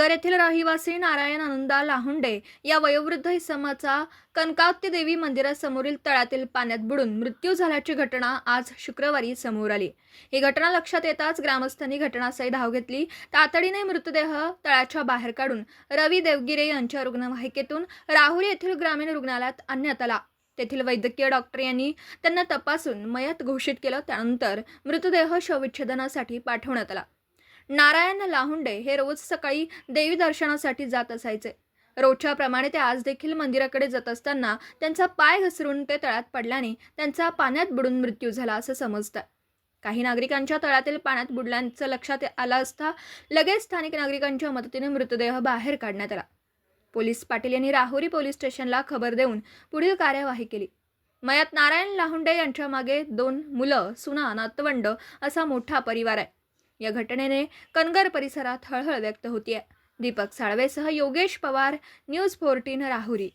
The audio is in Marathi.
कणगर येथील रहिवासी नारायण आनंदा लाहुंडे या वयोवृद्ध इसमाचा कनकावती देवी मंदिरासमोरील तळ्यातील पाण्यात बुडून मृत्यू झाल्याची घटना आज शुक्रवारी समोर आली। ही घटना लक्षात येताच ग्रामस्थांनी घटनास्थळी धाव घेतली। तातडीने मृतदेह तळ्याच्या बाहेर काढून रवी देवगिरे यांच्या रुग्णवाहिकेतून राहुरी येथील ग्रामीण रुग्णालयात आणण्यात आला। तेथील वैद्यकीय डॉक्टर यांनी त्यांना तपासून मयत घोषित केलं। त्यानंतर मृतदेह शवविच्छेदनासाठी पाठवण्यात आला। नारायण लाहुंडे हे रोज सकाळी देवी दर्शनासाठी जात असायचे। रोजच्या प्रमाणे ते आज देखील मंदिराकडे जात असताना त्यांचा पाय घसरून ते तळ्यात पडल्याने त्यांचा पाण्यात बुडून मृत्यू झाला असं समजतं। काही नागरिकांच्या तळ्यातील पाण्यात बुडल्याचं लक्षात आलं असता लगेच स्थानिक नागरिकांच्या मदतीने मृतदेह बाहेर काढण्यात आला। पोलीस पाटील यांनी राहुरी पोलीस स्टेशनला खबर देऊन पुढील कार्यवाही केली। मयत नारायण लाहुंडे यांच्या मागे 2 मुलं, सुना, नातवंड असा मोठा परिवार आहे। या घटनेने कणगर परिसरात हळहळ व्यक्त होतीये। दीपक साळवेसह योगेश पवार, न्यूज 14 राहुरी।